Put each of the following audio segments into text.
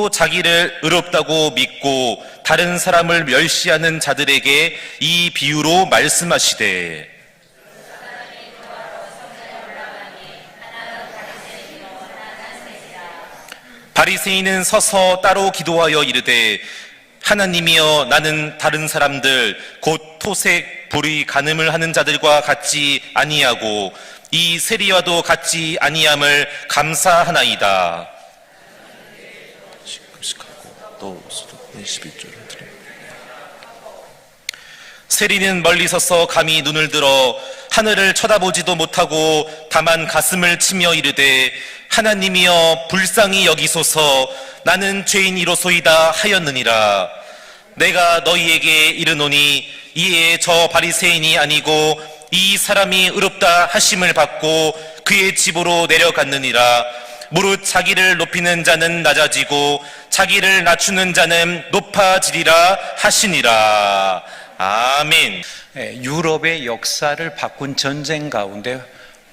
또 자기를 의롭다고 믿고 다른 사람을 멸시하는 자들에게 이 비유로 말씀하시되 바리새인은 서서 따로 기도하여 이르되 하나님이여 나는 다른 사람들 곧 토색, 불의, 간음을 하는 자들과 같지 아니하고 이 세리와도 같지 아니함을 감사하나이다. 세리는 멀리 서서 감히 눈을 들어 하늘을 쳐다보지도 못하고 다만 가슴을 치며 이르되 하나님이여 불쌍히 여기소서 나는 죄인이로소이다 하였느니라. 내가 너희에게 이르노니 이에 저 바리새인이 아니고 이 사람이 의롭다 하심을 받고 그의 집으로 내려갔느니라. 무릇 자기를 높이는 자는 낮아지고 자기를 낮추는 자는 높아지리라 하시니라. 아멘. 유럽의 역사를 바꾼 전쟁 가운데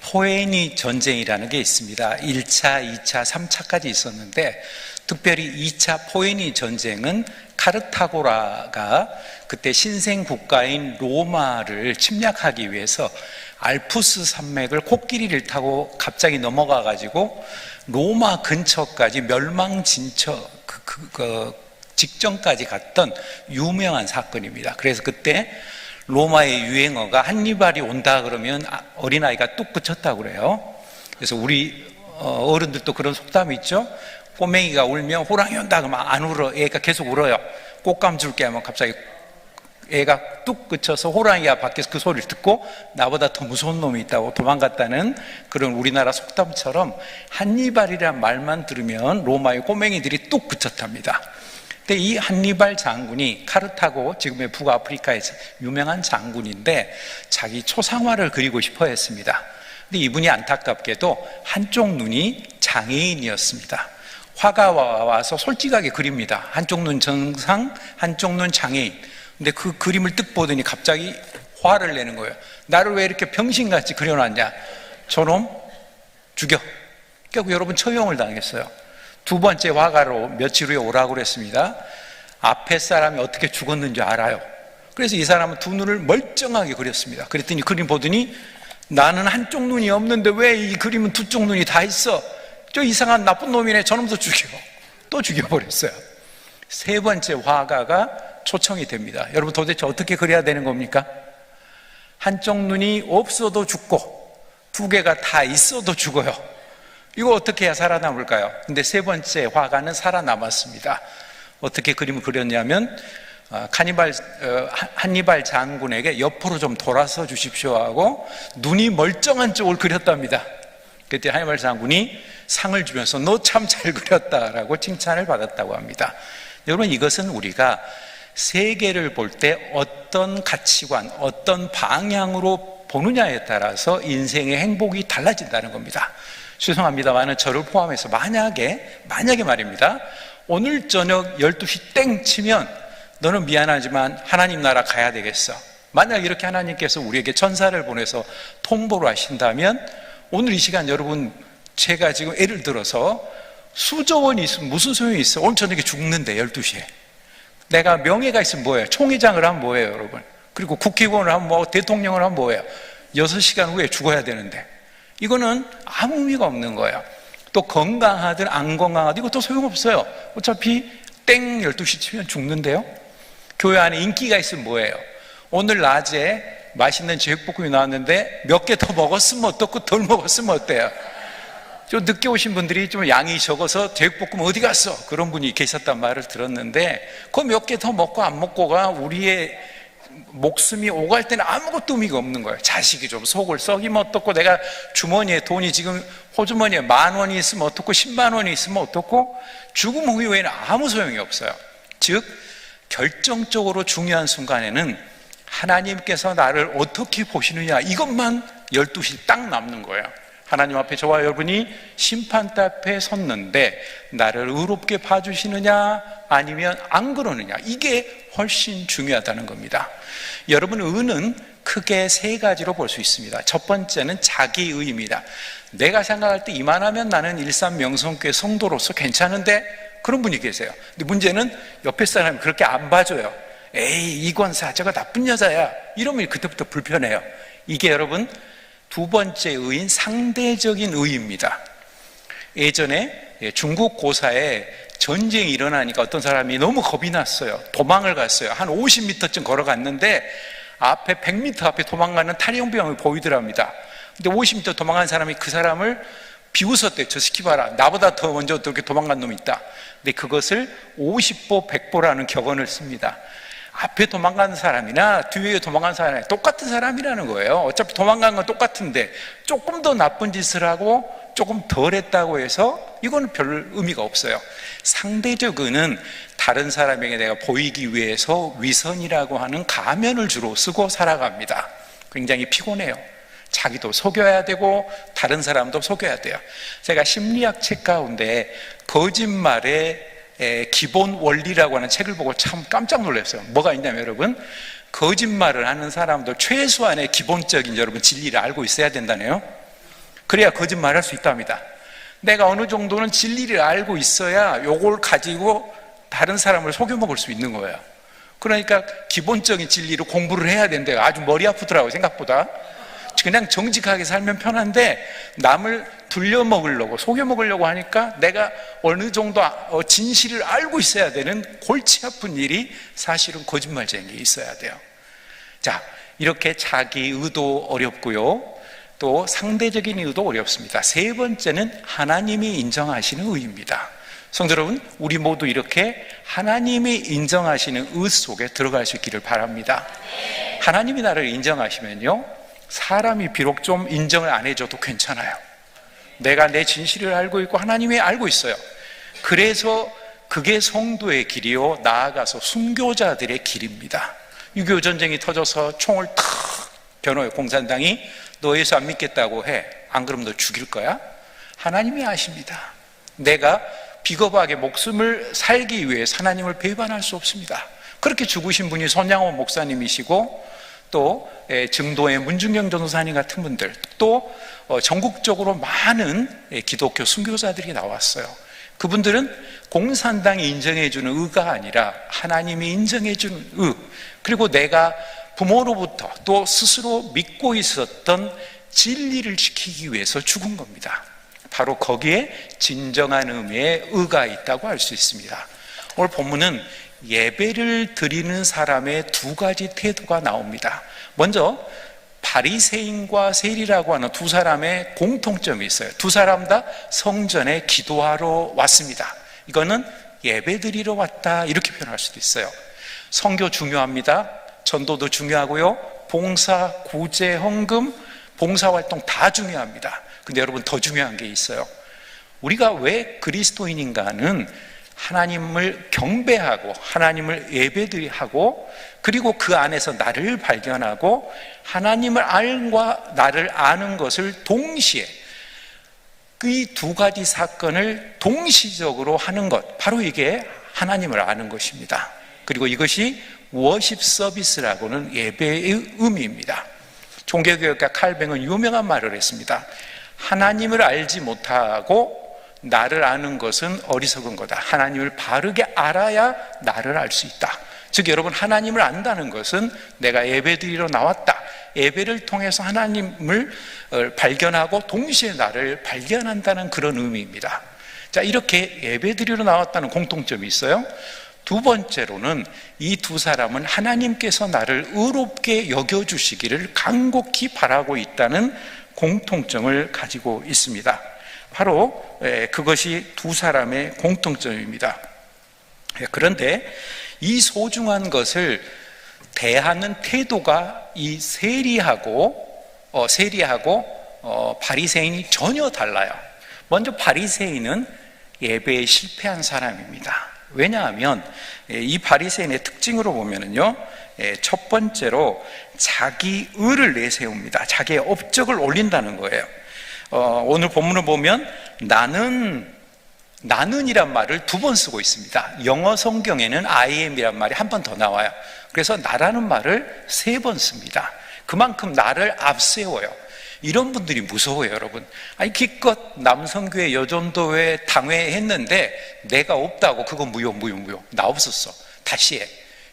포에니 전쟁이라는 게 있습니다. 1차, 2차, 3차까지 있었는데 특별히 2차 포에니 전쟁은 카르타고라가 그때 신생 국가인 로마를 침략하기 위해서 알프스 산맥을 코끼리를 타고 갑자기 넘어가 가지고 로마 근처까지 멸망진처 직전까지 갔던 유명한 사건입니다. 그래서 그때 로마의 유행어가 한니발이 온다 그러면 어린아이가 뚝 그쳤다고 그래요. 그래서 우리 어른들도 그런 속담이 있죠. 꼬맹이가 울면 호랑이 온다 그러면 안 울어. 애가 계속 울어요. 꽃감 줄게 하면 갑자기 애가 뚝 그쳐서 호랑이가 밖에서 그 소리를 듣고 나보다 더 무서운 놈이 있다고 도망갔다는 그런 우리나라 속담처럼 한니발이란 말만 들으면 로마의 꼬맹이들이 뚝 그쳤답니다. 근데 이 한니발 장군이 카르타고 지금의 북아프리카에서 유명한 장군인데 자기 초상화를 그리고 싶어 했습니다. 근데 이분이 안타깝게도 한쪽 눈이 장애인이었습니다. 화가가 와서 솔직하게 그립니다. 한쪽 눈 정상, 한쪽 눈 장애인. 근데 그 그림을 뜩 보더니 갑자기 화를 내는 거예요. 나를 왜 이렇게 병신같이 그려놨냐. 저놈 죽여. 결국 여러분 처형을 당했어요. 두 번째 화가로 며칠 후에 오라고 그랬습니다. 앞에 사람이 어떻게 죽었는지 알아요. 그래서 이 사람은 두 눈을 멀쩡하게 그렸습니다. 그랬더니 그림 보더니 나는 한쪽 눈이 없는데 왜 이 그림은 두 쪽 눈이 다 있어? 저 이상한 나쁜 놈이네. 저놈도 죽여. 또 죽여버렸어요. 세 번째 화가가 초청이 됩니다. 여러분 도대체 어떻게 그려야 되는 겁니까? 한쪽 눈이 없어도 죽고 두 개가 다 있어도 죽어요. 이거 어떻게 해야 살아남을까요? 근데 세 번째 화가는 살아남았습니다. 어떻게 그림을 그렸냐면 한니발 장군에게 옆으로 좀 돌아서 주십시오 하고 눈이 멀쩡한 쪽을 그렸답니다. 그때 한니발 장군이 상을 주면서 너 참 잘 그렸다라고 칭찬을 받았다고 합니다. 여러분 이것은 우리가 세계를 볼 때 어떤 가치관, 어떤 방향으로 보느냐에 따라서 인생의 행복이 달라진다는 겁니다. 죄송합니다만 저를 포함해서 만약에 말입니다. 오늘 저녁 12시 땡 치면 너는 미안하지만 하나님 나라 가야 되겠어. 만약 이렇게 하나님께서 우리에게 천사를 보내서 통보를 하신다면 오늘 이 시간 여러분 제가 지금 예를 들어서 수조 원이 있으면 무슨 소용이 있어? 오늘 저녁에 죽는데 12시에 내가 명예가 있으면 뭐예요? 총회장을 하면 뭐예요 여러분? 그리고 국회의원을 하면 뭐 대통령을 하면 뭐예요? 6시간 후에 죽어야 되는데 이거는 아무 의미가 없는 거예요. 또 건강하든 안 건강하든 이것도 소용없어요. 어차피 땡 12시 치면 죽는데요. 교회 안에 인기가 있으면 뭐예요? 오늘 낮에 맛있는 제육볶음이 나왔는데 몇 개 더 먹었으면 어떻고 덜 먹었으면 어때요? 좀 늦게 오신 분들이 좀 양이 적어서 제육볶음 어디 갔어? 그런 분이 계셨단 말을 들었는데 그 몇 개 더 먹고 안 먹고가 우리의 목숨이 오갈 때는 아무것도 의미가 없는 거예요. 자식이 좀 속을 썩이면 어떻고 내가 주머니에 돈이 지금 호주머니에 10,000원이 있으면 어떻고 10만 원이 있으면 어떻고 죽음 후에는 아무 소용이 없어요. 즉 결정적으로 중요한 순간에는 하나님께서 나를 어떻게 보시느냐 이것만 12시 딱 남는 거예요. 하나님 앞에 저와 여러분이 심판대 앞에 섰는데 나를 의롭게 봐주시느냐 아니면 안 그러느냐 이게 훨씬 중요하다는 겁니다. 여러분 의는 크게 세 가지로 볼 수 있습니다. 첫 번째는 자기의입니다. 내가 생각할 때 이만하면 나는 일산 명성교회 성도로서 괜찮은데 그런 분이 계세요. 근데 문제는 옆에 사람이 그렇게 안 봐줘요. 에이, 이 권사 저거 나쁜 여자야, 이러면 그때부터 불편해요. 이게 여러분 두 번째 의인, 상대적인 의입니다. 예전에 중국 고사에 전쟁이 일어나니까 어떤 사람이 너무 겁이 났어요. 도망을 갔어요. 한 50m쯤 걸어갔는데 앞에 100m 앞에 도망가는 탈영병이 보이더랍니다. 근데 50m 도망간 사람이 그 사람을 비웃었대요. 저 새끼 봐라, 나보다 더 먼저 그렇게 도망간 놈이 있다. 근데 그것을 50보 100보라는 격언을 씁니다. 앞에 도망간 사람이나 뒤에 도망간 사람이 똑같은 사람이라는 거예요. 어차피 도망간 건 똑같은데 조금 더 나쁜 짓을 하고 조금 덜 했다고 해서 이거는 별 의미가 없어요. 상대적 의는 다른 사람에게 내가 보이기 위해서 위선이라고 하는 가면을 주로 쓰고 살아갑니다. 굉장히 피곤해요. 자기도 속여야 되고 다른 사람도 속여야 돼요. 제가 심리학 책 가운데 거짓말의 기본 원리라고 하는 책을 보고 참 깜짝 놀랐어요. 뭐가 있냐면 여러분, 거짓말을 하는 사람도 최소한의 기본적인 여러분 진리를 알고 있어야 된다네요. 그래야 거짓말을 할 수 있답니다. 내가 어느 정도는 진리를 알고 있어야 요걸 가지고 다른 사람을 속여먹을 수 있는 거예요. 그러니까 기본적인 진리로 공부를 해야 된대요. 아주 머리 아프더라고요. 생각보다. 그냥 정직하게 살면 편한데 남을 둘려먹으려고 속여먹으려고 하니까 내가 어느 정도 진실을 알고 있어야 되는 골치 아픈 일이 사실은 거짓말쟁이에 있어야 돼요. 자, 이렇게 자기 의도 어렵고요, 또 상대적인 의도 어렵습니다. 세 번째는 하나님이 인정하시는 의입니다. 성도 여러분, 우리 모두 이렇게 하나님이 인정하시는 의 속에 들어갈 수 있기를 바랍니다. 하나님이 나를 인정하시면요, 사람이 비록 좀 인정을 안 해줘도 괜찮아요. 내가 내 진실을 알고 있고 하나님이 알고 있어요. 그래서 그게 성도의 길이요, 나아가서 순교자들의 길입니다. 6.25 전쟁이 터져서 총을 탁 겨눠요. 공산당이 너 예수 안 믿겠다고 해. 안 그러면 너 죽일 거야? 하나님이 아십니다. 내가 비겁하게 목숨을 살기 위해 하나님을 배반할 수 없습니다. 그렇게 죽으신 분이 손양원 목사님이시고 또 증도의 문중경 전도사님 같은 분들, 또 전국적으로 많은 기독교 순교자들이 나왔어요. 그분들은 공산당이 인정해주는 의가 아니라 하나님이 인정해주는 의, 그리고 내가 부모로부터 또 스스로 믿고 있었던 진리를 지키기 위해서 죽은 겁니다. 바로 거기에 진정한 의미의 의가 있다고 할 수 있습니다. 오늘 본문은 예배를 드리는 사람의 두 가지 태도가 나옵니다. 먼저 바리새인과 세리라고 하는 두 사람의 공통점이 있어요. 두 사람 다 성전에 기도하러 왔습니다. 이거는 예배 드리러 왔다, 이렇게 표현할 수도 있어요. 선교 중요합니다. 전도도 중요하고요, 봉사, 구제, 헌금, 봉사활동 다 중요합니다. 근데 여러분, 더 중요한 게 있어요. 우리가 왜 그리스도인인가는 하나님을 경배하고 하나님을 예배드리고 그리고 그 안에서 나를 발견하고 하나님을 알과 나를 아는 것을 동시에, 이 두 가지 사건을 동시적으로 하는 것, 바로 이게 하나님을 아는 것입니다. 그리고 이것이 워십 서비스라고는 예배의 의미입니다. 종교개혁가 칼뱅은 유명한 말을 했습니다. 하나님을 알지 못하고 나를 아는 것은 어리석은 거다. 하나님을 바르게 알아야 나를 알 수 있다. 즉 여러분, 하나님을 안다는 것은 내가 예배드리러 나왔다, 예배를 통해서 하나님을 발견하고 동시에 나를 발견한다는 그런 의미입니다. 자, 이렇게 예배드리러 나왔다는 공통점이 있어요. 두 번째로는 이 두 사람은 하나님께서 나를 의롭게 여겨주시기를 간곡히 바라고 있다는 공통점을 가지고 있습니다. 바로 그것이 두 사람의 공통점입니다. 그런데 이 소중한 것을 대하는 태도가 이 세리하고 바리새인이 전혀 달라요. 먼저 바리새인은 예배에 실패한 사람입니다. 왜냐하면 이 바리새인의 특징으로 보면은요, 첫 번째로 자기 의를 내세웁니다. 자기의 업적을 올린다는 거예요. 오늘 본문을 보면 나는이란 말을 두 번 쓰고 있습니다. 영어 성경에는 I am이란 말이 한 번 더 나와요. 그래서 나라는 말을 세 번 씁니다. 그만큼 나를 앞세워요. 이런 분들이 무서워요, 여러분. 아니, 기껏 남성교회, 여전도회, 당회 했는데 내가 없다고 그거 무효. 나 없었어. 다시 해.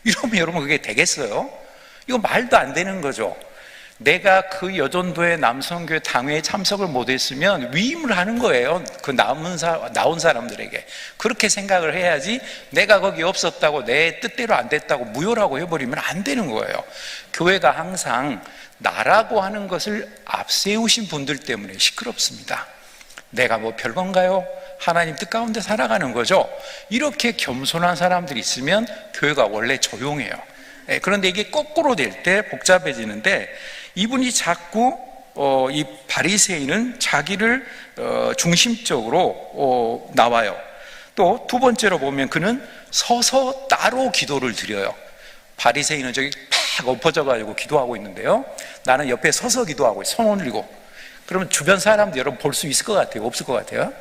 이러면 여러분 그게 되겠어요? 이거 말도 안 되는 거죠. 내가 그 여전도회, 남성교회, 당회에 참석을 못했으면 위임을 하는 거예요. 그 나온 사람들에게. 그렇게 생각을 해야지 내가 거기 없었다고 내 뜻대로 안 됐다고 무효라고 해버리면 안 되는 거예요. 교회가 항상 나라고 하는 것을 앞세우신 분들 때문에 시끄럽습니다. 내가 뭐 별건가요? 하나님 뜻 가운데 살아가는 거죠. 이렇게 겸손한 사람들이 있으면 교회가 원래 조용해요. 그런데 이게 거꾸로 될 때 복잡해지는데, 이분이 자꾸 이 바리새인은 자기를 중심적으로 나와요. 또 두 번째로 보면 그는 서서 따로 기도를 드려요. 바리새인은 저기 팍 엎어져 가지고 기도하고 있는데요, 나는 옆에 서서 기도하고 있어요. 손 올리고. 그러면 주변 사람들 여러분 볼 수 있을 것 같아요? 없을 것 같아요?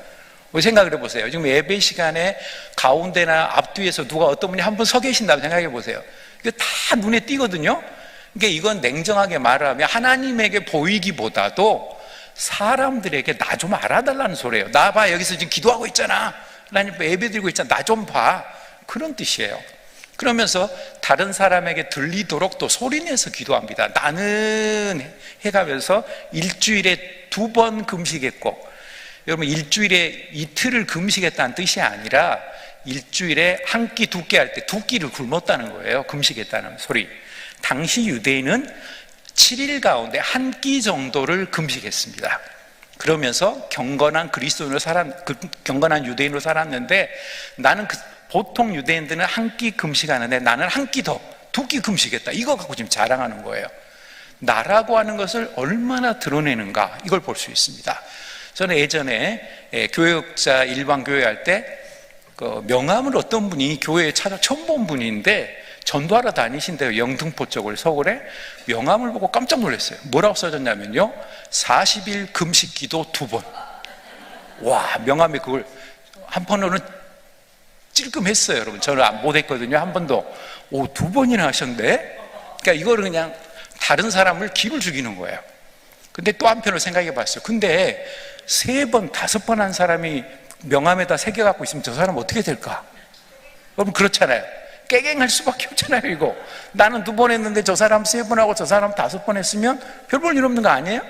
생각을 해보세요. 지금 예배 시간에 가운데나 앞뒤에서 누가 어떤 분이 한 분 서 계신다고 생각해 보세요. 이거 다 눈에 띄거든요. 그러니까 이건 냉정하게 말하면 하나님에게 보이기보다도 사람들에게 나 좀 알아달라는 소리예요. 나 봐, 여기서 지금 기도하고 있잖아, 하나님 예배 드리고 있잖아, 나 좀 봐, 그런 뜻이에요. 그러면서 다른 사람에게 들리도록 또 소리내서 기도합니다. 나는 해가면서 일주일에 2번 금식했고, 여러분 일주일에 이틀을 금식했다는 뜻이 아니라 일주일에 한 끼, 2끼 할 때 2끼를 굶었다는 거예요. 금식했다는 소리. 당시 유대인은 7일 가운데 한 끼 정도를 금식했습니다. 그러면서 경건한 경건한 유대인으로 살았는데, 나는 보통 유대인들은 한 끼 금식하는데 나는 한 끼 더, 2끼 금식했다, 이거 갖고 지금 자랑하는 거예요. 나라고 하는 것을 얼마나 드러내는가, 이걸 볼 수 있습니다. 저는 예전에 교역자 일반 교회 할 때 명함을 어떤 분이 교회에 처음 본 분인데 전도하러 다니신대요. 영등포 쪽을, 서울에. 명함을 보고 깜짝 놀랐어요. 뭐라고 써졌냐면요, 40일 금식 기도 2번. 와, 명함에 그걸 한편으로는 찔끔했어요, 여러분. 저는 못했거든요, 한 번도. 2번이나 하셨는데? 그러니까 이거를 그냥 다른 사람을 기를 죽이는 거예요. 근데 또 한편으로 생각해 봤어요. 근데 3번, 5번 한 사람이 명함에다 새겨갖고 있으면 저 사람 어떻게 될까? 여러분 그렇잖아요. 깨갱할 수밖에 없잖아요, 이거. 나는 2번 했는데 저 사람 3번 하고 저 사람 5번 했으면 별 볼 일 없는 거 아니에요?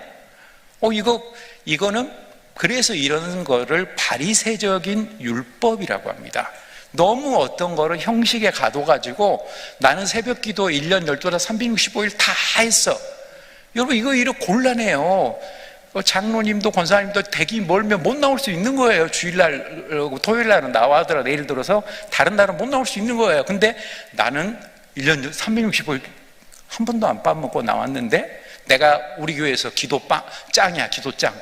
이거는 그래서 이런 거를 바리새적인 율법이라고 합니다. 너무 어떤 거를 형식에 가둬가지고 나는 새벽 기도 1년 12달 365일 다 했어. 여러분 이거 이렇게 곤란해요. 장로님도 권사님도 대기 멀면 못 나올 수 있는 거예요. 주일날, 토요일날은 나와더라도 예를 들어서 다른 날은 못 나올 수 있는 거예요. 근데 나는 1년 365일 한 번도 안 빠먹고 나왔는데 내가 우리 교회에서 기도 짱이야, 기도 짱,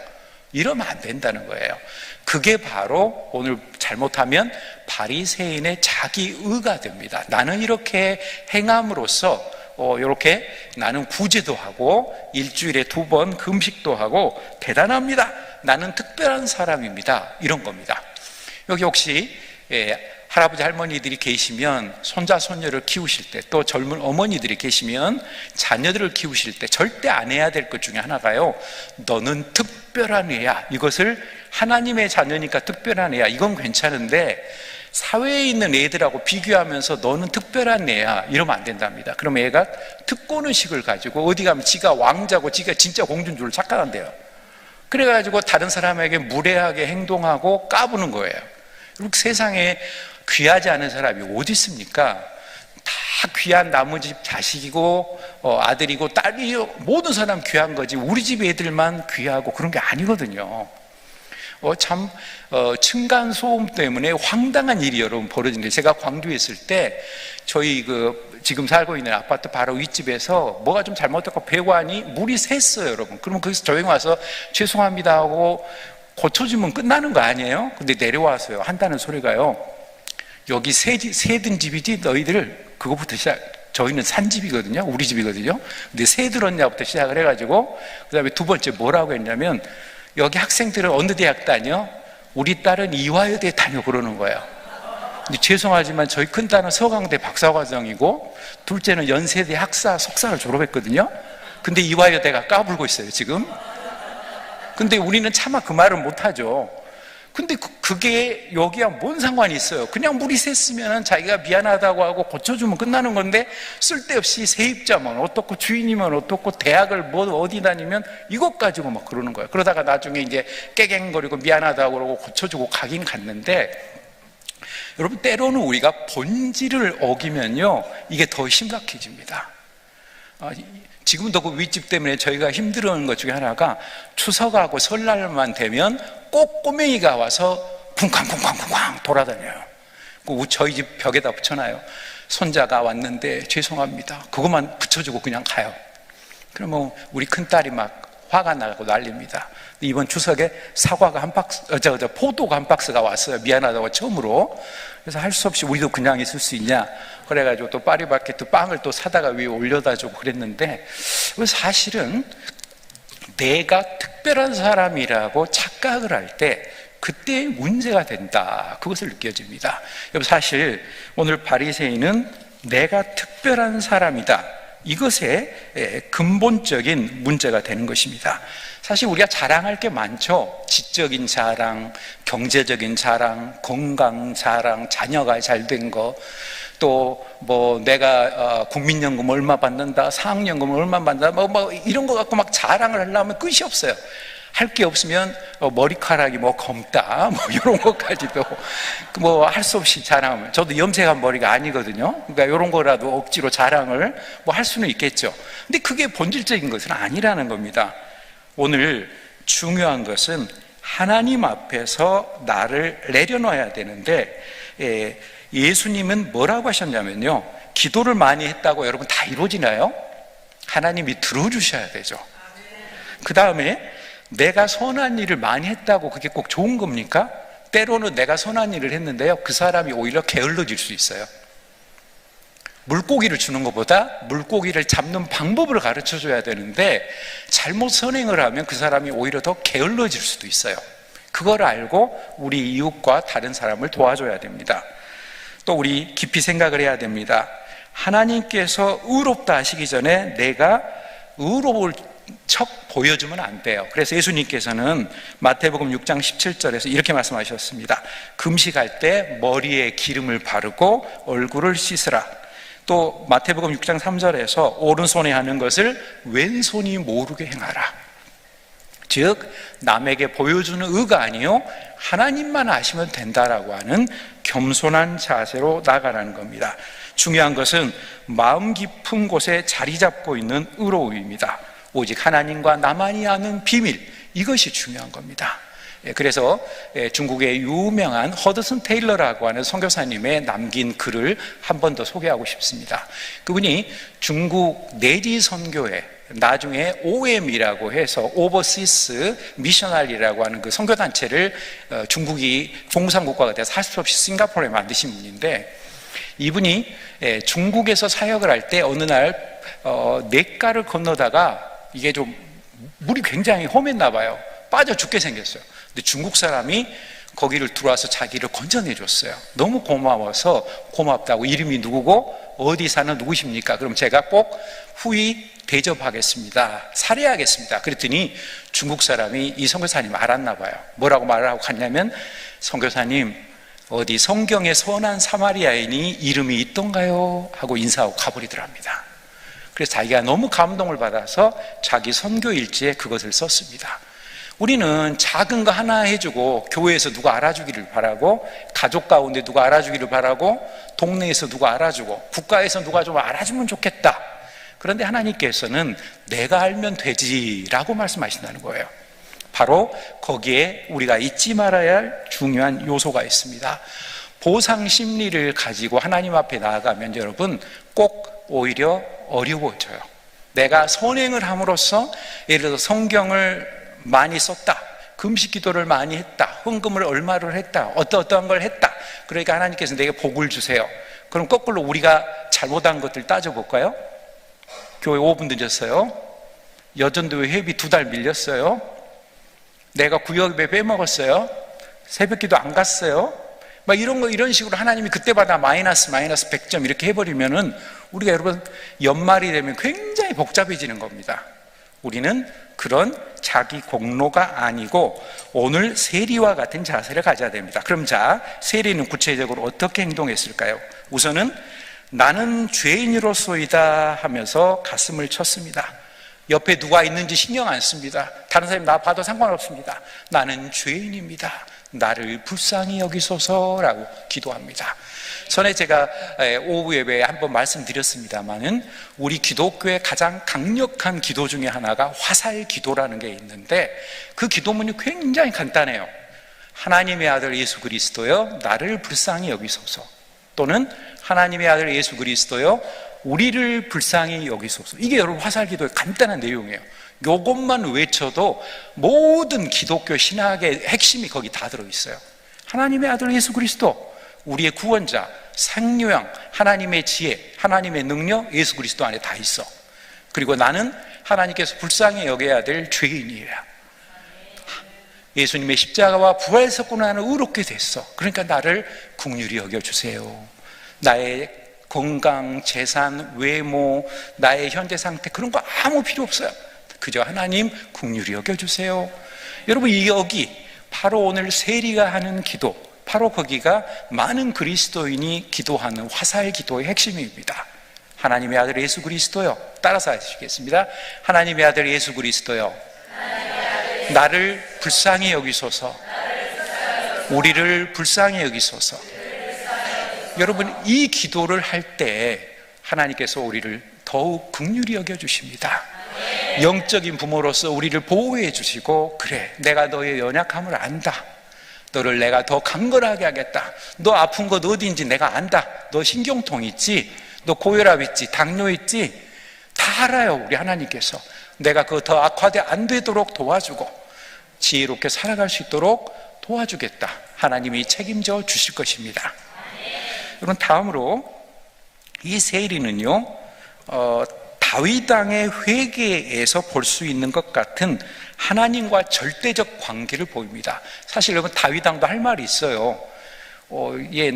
이러면 안 된다는 거예요. 그게 바로 오늘 잘못하면 바리새인의 자기의가 됩니다. 나는 이렇게 행함으로써 이렇게 나는 구제도 하고 일주일에 2번 금식도 하고 대단합니다, 나는 특별한 사람입니다, 이런 겁니다. 여기 혹시 할아버지 할머니들이 계시면 손자 손녀를 키우실 때, 또 젊은 어머니들이 계시면 자녀들을 키우실 때 절대 안 해야 될 것 중에 하나가요, 너는 특별한 애야. 이것을 하나님의 자녀니까 특별한 애야, 이건 괜찮은데 사회에 있는 애들하고 비교하면서 너는 특별한 애야, 이러면 안 된답니다. 그럼 애가 특권의식을 가지고 어디 가면 지가 왕자고 지가 진짜 공주인 줄 착각한대요. 그래가지고 다른 사람에게 무례하게 행동하고 까부는 거예요. 그리고 세상에 귀하지 않은 사람이 어디 있습니까? 다 귀한 나머지 자식이고 아들이고 딸이고 모든 사람 귀한 거지, 우리 집 애들만 귀하고 그런 게 아니거든요. 층간소음 때문에 황당한 일이 여러분 벌어진대요. 제가 광주에 있을 때 저희 지금 살고 있는 아파트 바로 윗집에서 뭐가 좀 잘못됐고 배관이 물이 샜어요, 여러분. 그러면 거기서 조용히 와서 죄송합니다 하고 고쳐주면 끝나는 거 아니에요? 근데 내려와서요 한다는 소리가요, 여기 새든 집이지 너희들, 그거부터 저희는 산집이거든요, 우리 집이거든요. 근데 새 들었냐부터 시작을 해가지고 그 다음에 2번째 뭐라고 했냐면, 여기 학생들은 어느 대학 다녀? 우리 딸은 이화여대 다녀, 그러는 거예요. 근데 죄송하지만 저희 큰딸은 서강대 박사과정이고 둘째는 연세대 학사 석사를 졸업했거든요. 근데 이화여대가 까불고 있어요 지금. 근데 우리는 차마 그 말을 못하죠. 근데 그게 여기와 뭔 상관이 있어요? 그냥 물이 샜으면 자기가 미안하다고 하고 고쳐주면 끝나는 건데, 쓸데없이 세입자면 어떻고 주인이면 어떻고 대학을 뭐 어디 다니면 이것 가지고 막 그러는 거예요. 그러다가 나중에 이제 깨갱거리고 미안하다고 그러고 고쳐주고 가긴 갔는데, 여러분 때로는 우리가 본질을 어기면요 이게 더 심각해집니다. 지금도 그 윗집 때문에 저희가 힘들어하는 것 중에 하나가, 추석하고 설날만 되면 꼭 꼬맹이가 와서 쿵쾅쿵쾅쿵쾅 돌아다녀요. 저희 집 벽에다 붙여놔요. 손자가 왔는데 죄송합니다. 그것만 붙여주고 그냥 가요. 그러면 우리 큰딸이 막 화가 나고 난립니다. 이번 추석에 사과가 한 박스, 포도가 한 박스가 왔어요. 미안하다고 처음으로. 그래서 할 수 없이 우리도 그냥 있을 수 있냐. 그래가지고 또 파리바게뜨 빵을 또 사다가 위에 올려다 주고 그랬는데, 사실은 내가 특별한 사람이라고 착각을 할 때 그때 문제가 된다. 그것을 느껴집니다. 여러분, 사실 오늘 바리새인은 내가 특별한 사람이다, 이것에 근본적인 문제가 되는 것입니다. 사실 우리가 자랑할 게 많죠. 지적인 자랑, 경제적인 자랑, 건강 자랑, 자녀가 잘된 거, 또 뭐 내가 국민연금 얼마 받는다, 사학연금 얼마 받는다, 뭐 이런 거 갖고 막 자랑을 하려면 끝이 없어요. 할 게 없으면 머리카락이 뭐 검다, 뭐 이런 것까지도 뭐 할 수 없이 자랑하면, 저도 염색한 머리가 아니거든요. 그러니까 이런 거라도 억지로 자랑을 뭐 할 수는 있겠죠. 근데 그게 본질적인 것은 아니라는 겁니다. 오늘 중요한 것은 하나님 앞에서 나를 내려놔야 되는데, 예수님은 뭐라고 하셨냐면요, 기도를 많이 했다고 여러분 다 이루어지나요? 하나님이 들어주셔야 되죠. 그 다음에 내가 선한 일을 많이 했다고 그게 꼭 좋은 겁니까? 때로는 내가 선한 일을 했는데요, 그 사람이 오히려 게을러질 수 있어요. 물고기를 주는 것보다 물고기를 잡는 방법을 가르쳐 줘야 되는데, 잘못 선행을 하면 그 사람이 오히려 더 게을러질 수도 있어요. 그걸 알고 우리 이웃과 다른 사람을 도와줘야 됩니다. 또 우리 깊이 생각을 해야 됩니다. 하나님께서 의롭다 하시기 전에 내가 의로울 척 보여주면 안 돼요. 그래서 예수님께서는 마태복음 6장 17절에서 이렇게 말씀하셨습니다. 금식할 때 머리에 기름을 바르고 얼굴을 씻으라. 또 마태복음 6장 3절에서 오른손에 하는 것을 왼손이 모르게 행하라. 즉 남에게 보여주는 의가 아니요 하나님만 아시면 된다라고 하는 겸손한 자세로 나아가라는 겁니다. 중요한 것은 마음 깊은 곳에 자리 잡고 있는 의로움입니다. 오직 하나님과 나만이 아는 비밀, 이것이 중요한 겁니다. 그래서 중국의 유명한 허드슨 테일러라고 하는 선교사님의 남긴 글을 한 번 더 소개하고 싶습니다. 그분이 중국 내리 선교회, 나중에 OM이라고 해서 오버시스 미셔널이라고 하는 그 선교단체를 중국이 공산국가가 돼서 할 수 없이 싱가포르에 만드신 분인데, 이분이 중국에서 사역을 할 때 어느 날 냇가를 건너다가 이게 좀 물이 굉장히 험했나 봐요. 빠져 죽게 생겼어요. 근데 중국 사람이 거기를 들어와서 자기를 건져내 줬어요. 너무 고마워서 고맙다고, 이름이 누구고 어디 사는 누구십니까? 그럼 제가 꼭 후히 대접하겠습니다, 살해하겠습니다. 그랬더니 중국 사람이 이 선교사님 알았나 봐요. 뭐라고 말을 하고 갔냐면, 선교사님 어디 성경에 선한 사마리아인이 이름이 있던가요? 하고 인사하고 가버리더랍니다. 그래서 자기가 너무 감동을 받아서 자기 선교 일지에 그것을 썼습니다. 우리는 작은 거 하나 해주고, 교회에서 누가 알아주기를 바라고, 가족 가운데 누가 알아주기를 바라고, 동네에서 누가 알아주고, 국가에서 누가 좀 알아주면 좋겠다. 그런데 하나님께서는 내가 알면 되지라고 말씀하신다는 거예요. 바로 거기에 우리가 잊지 말아야 할 중요한 요소가 있습니다. 보상 심리를 가지고 하나님 앞에 나아가면 여러분 꼭 오히려 어려워져요. 내가 선행을 함으로써, 예를 들어서 성경을 많이 썼다, 금식 기도를 많이 했다, 헌금을 얼마를 했다, 어떠한 걸 했다, 그러니까 하나님께서 내게 복을 주세요. 그럼 거꾸로 우리가 잘못한 것들 따져볼까요? 교회 5분 늦었어요. 여전도회 회비 2달 밀렸어요. 내가 구역에 빼먹었어요. 새벽기도 안 갔어요. 막 이런 식으로 하나님이 그때마다 마이너스 100점 이렇게 해버리면은 우리가 여러분 연말이 되면 굉장히 복잡해지는 겁니다. 우리는 그런 자기 공로가 아니고 오늘 세리와 같은 자세를 가져야 됩니다. 그럼 자, 세리는 구체적으로 어떻게 행동했을까요? 우선은 나는 죄인으로소이다 하면서 가슴을 쳤습니다. 옆에 누가 있는지 신경 안 씁니다. 다른 사람이 나 봐도 상관없습니다. 나는 죄인입니다. 나를 불쌍히 여기소서라고 기도합니다. 전에 제가 오후 예배에 한번 말씀드렸습니다마는 우리 기독교의 가장 강력한 기도 중에 하나가 화살 기도라는 게 있는데 그 기도문이 굉장히 간단해요. 하나님의 아들 예수 그리스도여 나를 불쌍히 여기소서, 또는 하나님의 아들 예수 그리스도여 우리를 불쌍히 여기소서. 이게 여러분 화살 기도의 간단한 내용이에요. 이것만 외쳐도 모든 기독교 신학의 핵심이 거기 다 들어있어요. 하나님의 아들 예수 그리스도, 우리의 구원자, 생명형, 하나님의 지혜, 하나님의 능력, 예수 그리스도 안에 다 있어. 그리고 나는 하나님께서 불쌍히 여겨야 될 죄인이에요. 예수님의 십자가와 부활 사건을 나는 의롭게 됐어. 그러니까 나를 긍휼히 여겨주세요. 나의 건강, 재산, 외모, 나의 현재 상태 그런 거 아무 필요 없어요. 그저 하나님 긍휼히 여겨주세요. 여러분, 이 여기 바로 오늘 세리가 하는 기도, 바로 거기가 많은 그리스도인이 기도하는 화살 기도의 핵심입니다. 하나님의 아들 예수 그리스도요, 따라서 하시겠습니다. 하나님의 아들 예수 그리스도요, 나를 불쌍히 여기소서, 우리를 불쌍히 여기소서. 여러분, 이 기도를 할 때 하나님께서 우리를 더욱 긍휼히 여겨주십니다. 영적인 부모로서 우리를 보호해 주시고, 그래, 내가 너의 연약함을 안다. 너를 내가 더 강건하게 하겠다. 너 아픈 것 어디인지 내가 안다. 너 신경통 있지? 너 고혈압 있지? 당뇨 있지? 다 알아요, 우리 하나님께서. 내가 그거 더 악화돼 안 되도록 도와주고 지혜롭게 살아갈 수 있도록 도와주겠다. 하나님이 책임져 주실 것입니다. 여러분, 다음으로 이 세리는요, 다윗 왕의 회개에서 볼 수 있는 것 같은 하나님과 절대적 관계를 보입니다. 사실 여러분, 다윗 왕도 할 말이 있어요.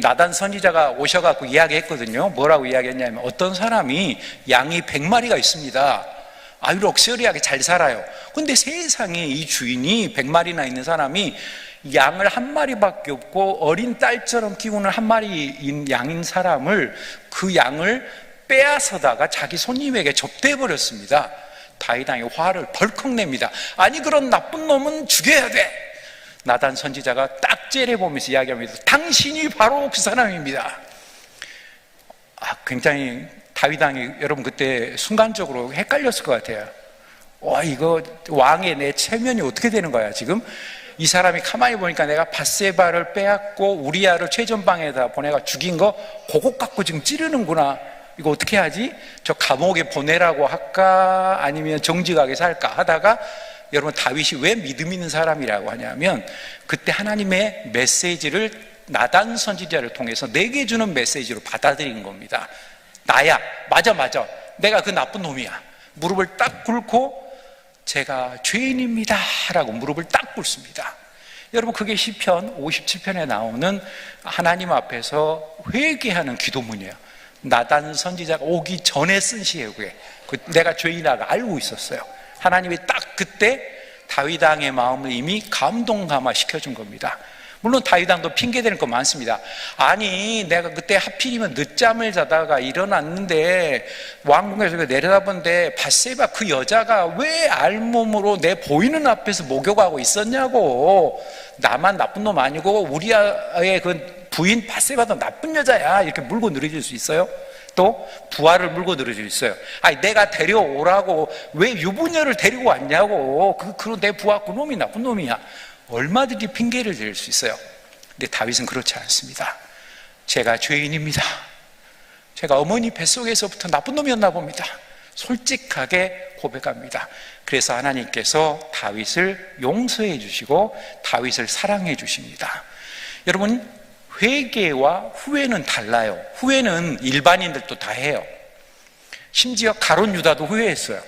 나단 선지자가 오셔갖고 이야기했거든요. 뭐라고 이야기했냐면, 어떤 사람이 양이 100마리가 있습니다. 아주 럭셔리하게 잘 살아요. 근데 세상에 이 주인이 100마리나 있는 사람이 양을 한 마리밖에 없고 어린 딸처럼 키우는 한 마리인 양인 사람을, 그 양을 빼앗아다가 자기 손님에게 접대해버렸습니다. 다윗 왕이 화를 벌컥 냅니다. 아니, 그런 나쁜 놈은 죽여야 돼. 나단 선지자가 딱 째려보면서 이야기합니다. 당신이 바로 그 사람입니다. 굉장히 다윗 왕이 여러분 그때 순간적으로 헷갈렸을 것 같아요. 이거 왕의 내 체면이 어떻게 되는 거야 지금? 이 사람이 가만히 보니까 내가 밧세바를 빼앗고 우리아를 최전방에다 보내가 죽인 거 그것 갖고 지금 찌르는구나. 이거 어떻게 하지? 저 감옥에 보내라고 할까? 아니면 정직하게 살까? 하다가 여러분, 다윗이 왜 믿음 있는 사람이라고 하냐면, 그때 하나님의 메시지를 나단 선지자를 통해서 내게 주는 메시지로 받아들인 겁니다. 나야, 맞아, 내가 그 나쁜 놈이야. 무릎을 딱 꿇고 제가 죄인입니다 라고 무릎을 딱 꿇습니다. 여러분, 그게 시편 57편에 나오는 하나님 앞에서 회개하는 기도문이에요. 나단 선지자가 오기 전에 쓴 시예요. 그게 내가 죄인이라고 알고 있었어요. 하나님이 딱 그때 다윗 왕의 마음을 이미 감동감화 시켜준 겁니다. 물론 다윗 왕도 핑계대는 거 많습니다. 아니, 내가 그때 하필이면 늦잠을 자다가 일어났는데 왕궁에서 내려다본데 밧세바 그 여자가 왜 알몸으로 내 보이는 앞에서 목욕하고 있었냐고. 나만 나쁜 놈 아니고 우리아의 그 부인 밧세바도 나쁜 여자야. 이렇게 물고 늘어질 수 있어요? 또 부하를 물고 늘어질 수 있어요. 아니, 내가 데려오라고 왜 유부녀를 데리고 왔냐고. 내 부하 그 놈이 나쁜 놈이야. 얼마든지 핑계를 댈 수 있어요. 근데 다윗은 그렇지 않습니다. 제가 죄인입니다. 제가 어머니 뱃속에서부터 나쁜 놈이었나 봅니다. 솔직하게 고백합니다. 그래서 하나님께서 다윗을 용서해 주시고 다윗을 사랑해 주십니다. 여러분, 회개와 후회는 달라요. 후회는 일반인들도 다 해요. 심지어 가룟 유다도 후회했어요.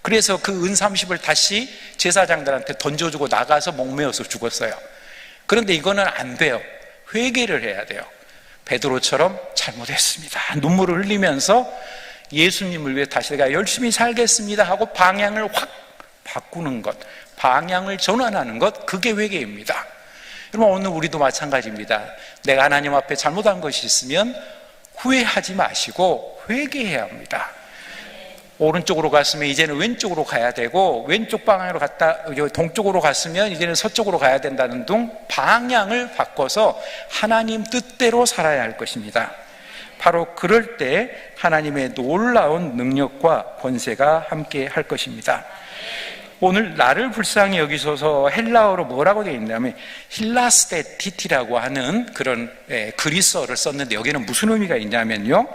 그래서 그 은 30을 다시 제사장들한테 던져주고 나가서 목매어서 죽었어요. 그런데 이거는 안 돼요. 회개를 해야 돼요. 베드로처럼 잘못했습니다. 눈물을 흘리면서 예수님을 위해 다시 내가 열심히 살겠습니다 하고 방향을 확 바꾸는 것, 방향을 전환하는 것, 그게 회개입니다. 여러분, 오늘 우리도 마찬가지입니다. 내가 하나님 앞에 잘못한 것이 있으면 후회하지 마시고 회개해야 합니다. 오른쪽으로 갔으면 이제는 왼쪽으로 가야 되고, 왼쪽 방향으로 갔다 동쪽으로 갔으면 이제는 서쪽으로 가야 된다는 등 방향을 바꿔서 하나님 뜻대로 살아야 할 것입니다. 바로 그럴 때 하나님의 놀라운 능력과 권세가 함께 할 것입니다. 오늘 나를 불쌍히 여기소서 헬라어로 뭐라고 되어 있냐면 힐라스테티티라고 하는 그런 그리스어를 썼는데, 여기는 무슨 의미가 있냐면요,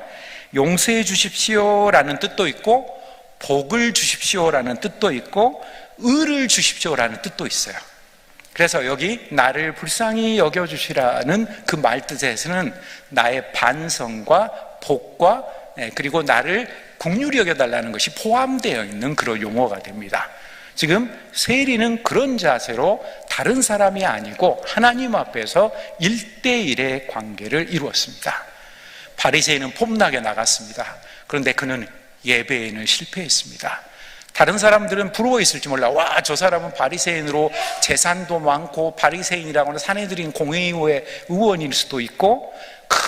용서해 주십시오라는 뜻도 있고 복을 주십시오라는 뜻도 있고 의를 주십시오라는 뜻도 있어요. 그래서 여기 나를 불쌍히 여겨주시라는 그 말뜻에서는 나의 반성과 복과 그리고 나를 긍휼히 여겨달라는 것이 포함되어 있는 그런 용어가 됩니다. 지금 세리는 그런 자세로 다른 사람이 아니고 하나님 앞에서 1대1의 관계를 이루었습니다. 바리새인은 폼나게 나갔습니다. 그런데 그는 예배에는 실패했습니다. 다른 사람들은 부러워 있을지 몰라. 와, 저 사람은 바리새인으로 재산도 많고 바리새인이라고 하는 사내들인 공회의회 의원일 수도 있고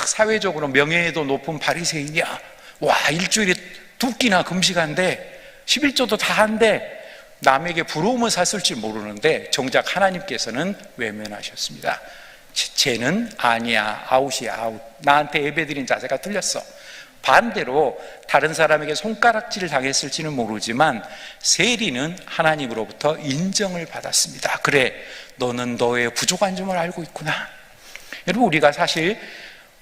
사회적으로 명예도 높은 바리새인이야. 와, 일주일에 2끼나 금식한데 11조도 다 한데 남에게 부러움을 샀을지 모르는데 정작 하나님께서는 외면하셨습니다. 쟤는 아니야, 아웃이야, 아웃. 나한테 예배드린 자세가 틀렸어. 반대로 다른 사람에게 손가락질을 당했을지는 모르지만 세리는 하나님으로부터 인정을 받았습니다. 그래, 너는 너의 부족한 점을 알고 있구나. 여러분, 우리가 사실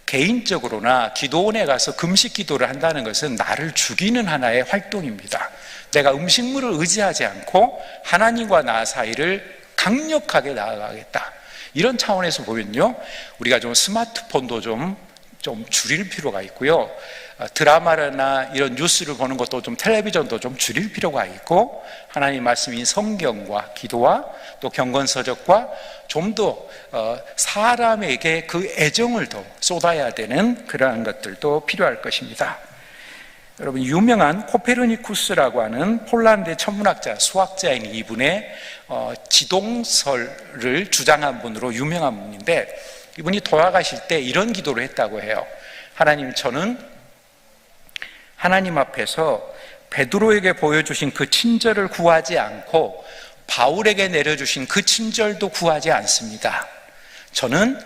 개인적으로나 기도원에 가서 금식 기도를 한다는 것은 나를 죽이는 하나의 활동입니다. 내가 음식물을 의지하지 않고 하나님과 나 사이를 강력하게 나아가겠다, 이런 차원에서 보면요, 우리가 좀 스마트폰도 좀 줄일 필요가 있고요, 드라마나 이런 뉴스를 보는 것도 좀, 텔레비전도 좀 줄일 필요가 있고, 하나님 말씀인 성경과 기도와 또 경건서적과 좀 더 사람에게 그 애정을 더 쏟아야 되는 그러한 것들도 필요할 것입니다. 여러분, 유명한 코페르니쿠스라고 하는 폴란드의 천문학자, 수학자인 이분의 지동설을 주장한 분으로 유명한 분인데, 이분이 돌아가실 때 이런 기도를 했다고 해요. 하나님, 저는 하나님 앞에서 베드로에게 보여주신 그 친절을 구하지 않고 바울에게 내려주신 그 친절도 구하지 않습니다. 저는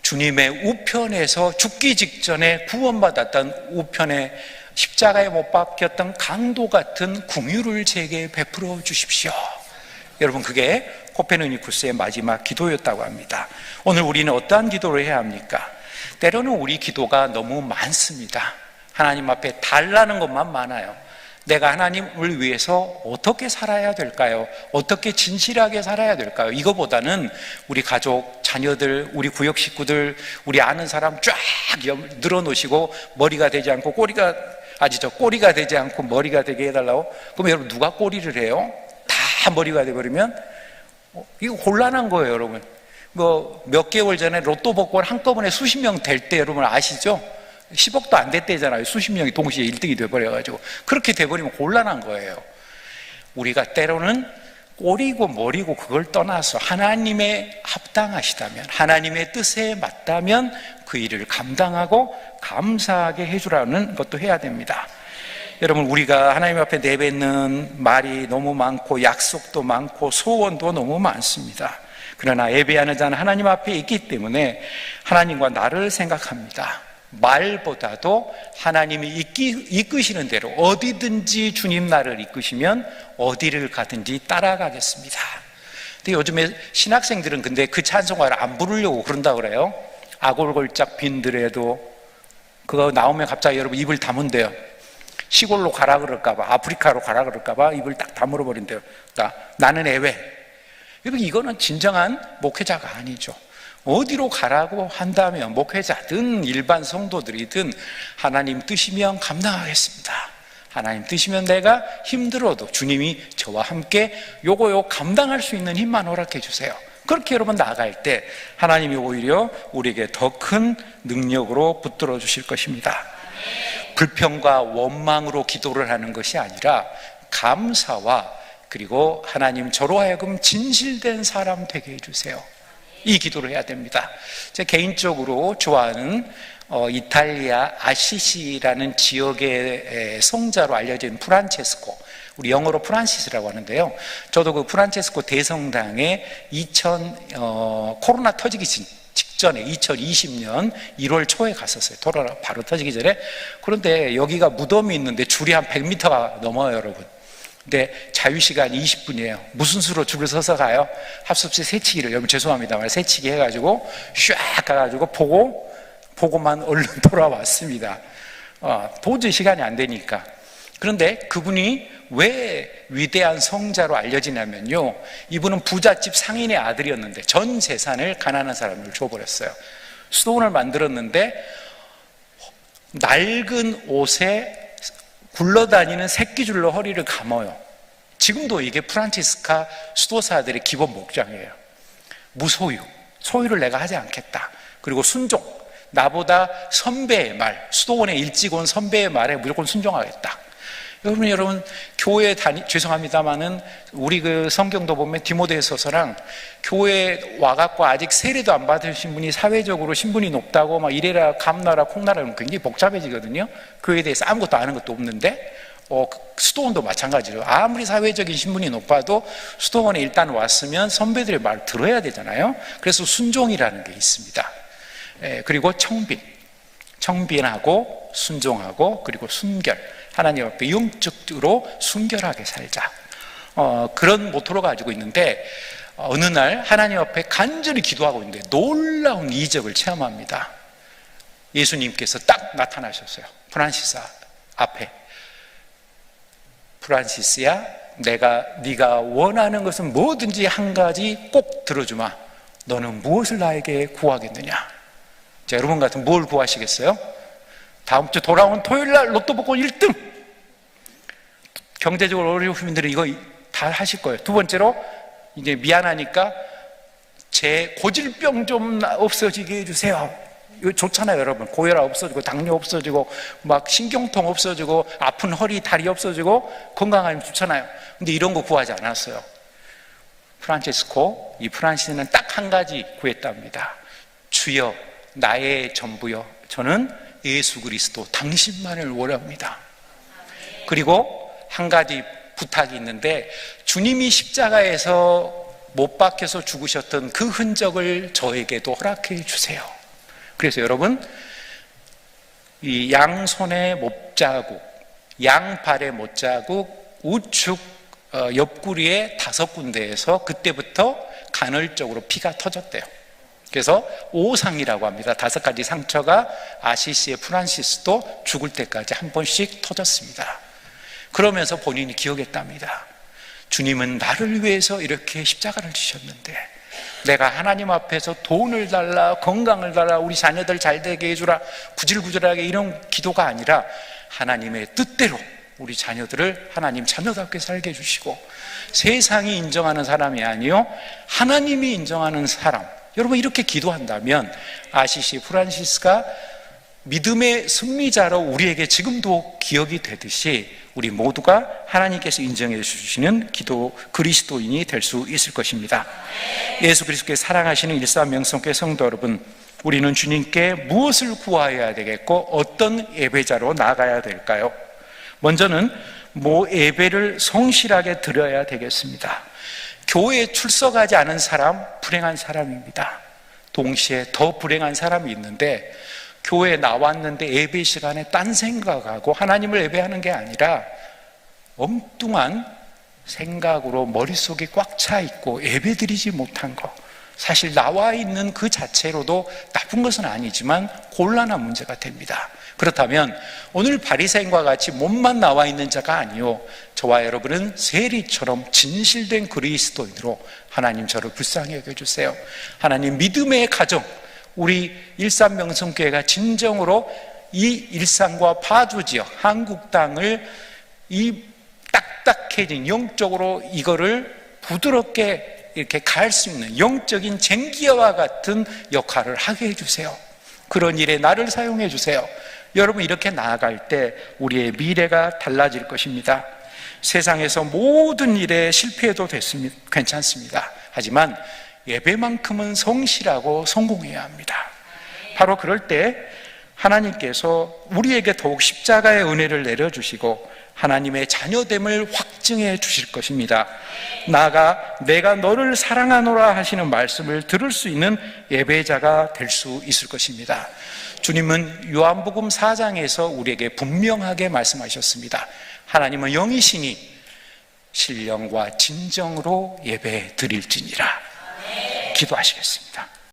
주님의 우편에서 죽기 직전에 구원받았던 우편에 십자가에 못 박혔던 강도 같은 긍휼을 제게 베풀어 주십시오. 여러분, 그게 코페르니쿠스의 마지막 기도였다고 합니다. 오늘 우리는 어떠한 기도를 해야 합니까? 때로는 우리 기도가 너무 많습니다. 하나님 앞에 달라는 것만 많아요. 내가 하나님을 위해서 어떻게 살아야 될까요? 어떻게 진실하게 살아야 될까요? 이거보다는 우리 가족, 자녀들, 우리 구역 식구들, 우리 아는 사람 쫙 늘어놓으시고 머리가 되지 않고 꼬리가 되지 않고 머리가 되게 해달라고? 그럼 여러분, 누가 꼬리를 해요? 다 머리가 돼버리면 이거 곤란한 거예요, 여러분. 몇 개월 전에 로또 복권 한꺼번에 수십 명 될 때 여러분 아시죠? 10억도 안 됐대잖아요. 수십 명이 동시에 1등이 돼버려가지고. 그렇게 돼버리면 곤란한 거예요. 우리가 때로는 꼬리고 머리고 그걸 떠나서 하나님의 합당하시다면, 하나님의 뜻에 맞다면 그 일을 감당하고 감사하게 해주라는 것도 해야 됩니다. 여러분, 우리가 하나님 앞에 내뱉는 말이 너무 많고 약속도 많고 소원도 너무 많습니다. 그러나 예배하는 자는 하나님 앞에 있기 때문에 하나님과 나를 생각합니다. 말보다도 하나님이 이끄시는 대로 어디든지 주님 나를 이끄시면 어디를 가든지 따라가겠습니다. 근데 요즘에 신학생들은 근데 그 찬송가를 안 부르려고 그런다 그래요. 아골골짝 빈들에도 그거 나오면 갑자기 여러분 입을 다문대요. 시골로 가라 그럴까봐, 아프리카로 가라 그럴까봐 입을 딱 다물어 버린대요. 나는 애외. 이거는 진정한 목회자가 아니죠. 어디로 가라고 한다면 목회자든 일반 성도들이든 하나님 뜻이면 감당하겠습니다. 하나님 뜻이면 내가 힘들어도 주님이 저와 함께 요거 감당할 수 있는 힘만 허락해 주세요. 그렇게 여러분 나아갈 때 하나님이 오히려 우리에게 더 큰 능력으로 붙들어 주실 것입니다. 불평과 원망으로 기도를 하는 것이 아니라 감사와 그리고 하나님 저로 하여금 진실된 사람 되게 해주세요. 이 기도를 해야 됩니다. 제가 개인적으로 좋아하는 이탈리아 아시시라는 지역의 성자로 알려진 프란체스코, 우리 영어로 프란시스라고 하는데요. 저도 그 프란체스코 대성당에 코로나 터지기 직전에 2020년 1월 초에 갔었어요. 코로나 바로 터지기 전에. 그런데 여기가 무덤이 있는데 줄이 한 100m가 넘어요, 여러분. 근데 자유시간이 20분이에요. 무슨 수로 줄을 서서 가요? 합숙시 새치기를, 여러분 죄송합니다만 새치기 해가지고 쫙 가가지고 보고만 얼른 돌아왔습니다. 도저히 시간이 안 되니까. 그런데 그분이 왜 위대한 성자로 알려지냐면요, 이분은 부잣집 상인의 아들이었는데 전 재산을 가난한 사람을 줘버렸어요. 수도원을 만들었는데 낡은 옷에 굴러다니는 새끼줄로 허리를 감아요. 지금도 이게 프란치스카 수도사들의 기본 목장이에요. 무소유, 소유를 내가 하지 않겠다. 그리고 순종, 나보다 선배의 말, 수도원에 일찍 온 선배의 말에 무조건 순종하겠다. 여러분 교회 죄송합니다만은 우리 그 성경도 보면 디모데서서랑 교회 와갖고 아직 세례도 안 받으신 분이 사회적으로 신분이 높다고 막 이래라 감나라 콩나라 굉장히 복잡해지거든요. 그에 대해서 아무것도 아는 것도 없는데 수도원도 마찬가지로 아무리 사회적인 신분이 높아도 수도원에 일단 왔으면 선배들의 말 들어야 되잖아요. 그래서 순종이라는 게 있습니다. 그리고 청빈하고 순종하고 그리고 순결, 하나님 앞에 영적으로 순결하게 살자, 그런 모토로 가지고 있는데 어느 날 하나님 앞에 간절히 기도하고 있는데 놀라운 이적을 체험합니다. 예수님께서 딱 나타나셨어요. 프란시스 앞에. 프란시스야, 네가 원하는 것은 뭐든지 한 가지 꼭 들어주마. 너는 무엇을 나에게 구하겠느냐? 자, 여러분 같으면 뭘 구하시겠어요? 다음 주 돌아오는 토요일 날 로또 복권 1등. 경제적으로 어려우신 분들은 이거 다 하실 거예요. 두 번째로, 이제 미안하니까 제 고질병 좀 없어지게 해주세요. 이거 좋잖아요, 여러분. 고혈압 없어지고 당뇨 없어지고 막 신경통 없어지고 아픈 허리 다리 없어지고 건강하면 좋잖아요. 근데 이런 거 구하지 않았어요. 이 프란시스는 딱 한 가지 구했답니다. 주여, 나의 전부여, 저는 예수 그리스도 당신만을 원합니다. 그리고 한 가지 부탁이 있는데, 주님이 십자가에서 못 박혀서 죽으셨던 그 흔적을 저에게도 허락해 주세요. 그래서 여러분, 이 양손의 못자국, 양발의 못자국, 우측 옆구리의 5군데에서 그때부터 간헐적으로 피가 터졌대요. 그래서 오상이라고 합니다. 5가지 상처가 아시시의 프란시스도 죽을 때까지 한 번씩 터졌습니다. 그러면서 본인이 기억했답니다. 주님은 나를 위해서 이렇게 십자가를 지셨는데 내가 하나님 앞에서 돈을 달라, 건강을 달라, 우리 자녀들 잘 되게 해주라, 구질구질하게 이런 기도가 아니라 하나님의 뜻대로 우리 자녀들을 하나님 자녀답게 살게 해주시고, 세상이 인정하는 사람이 아니요 하나님이 인정하는 사람, 여러분 이렇게 기도한다면 아시시 프란시스가 믿음의 승리자로 우리에게 지금도 기억이 되듯이 우리 모두가 하나님께서 인정해 주시는 그리스도인이 될 수 있을 것입니다. 예수 그리스도께 사랑하시는 일사명성교회 성도 여러분, 우리는 주님께 무엇을 구하여야 되겠고 어떤 예배자로 나가야 될까요? 먼저는 예배를 성실하게 드려야 되겠습니다. 교회에 출석하지 않은 사람, 불행한 사람입니다. 동시에 더 불행한 사람이 있는데, 교회에 나왔는데 예배 시간에 딴 생각하고 하나님을 예배하는 게 아니라 엉뚱한 생각으로 머릿속이 꽉 차 있고 예배 드리지 못한 거, 사실 나와 있는 그 자체로도 나쁜 것은 아니지만 곤란한 문제가 됩니다. 그렇다면 오늘 바리새인과 같이 몸만 나와 있는 자가 아니요, 저와 여러분은 세리처럼 진실된 그리스도인으로 하나님 저를 불쌍히 여겨주세요. 하나님 믿음의 가정, 우리 일산명성교회가 진정으로 이 일산과 파주 지역, 한국 땅을 이 딱딱해진 영적으로 이거를 부드럽게 이렇게 갈 수 있는 영적인 쟁기와 같은 역할을 하게 해주세요. 그런 일에 나를 사용해 주세요. 여러분 이렇게 나아갈 때 우리의 미래가 달라질 것입니다. 세상에서 모든 일에 실패해도 괜찮습니다. 하지만 예배만큼은 성실하고 성공해야 합니다. 바로 그럴 때 하나님께서 우리에게 더욱 십자가의 은혜를 내려주시고 하나님의 자녀됨을 확증해 주실 것입니다. 나아가 내가 너를 사랑하노라 하시는 말씀을 들을 수 있는 예배자가 될 수 있을 것입니다. 주님은 요한복음 4장에서 우리에게 분명하게 말씀하셨습니다. 하나님은 영이시니 신령과 진정으로 예배 드릴지니라. 기도하시겠습니다.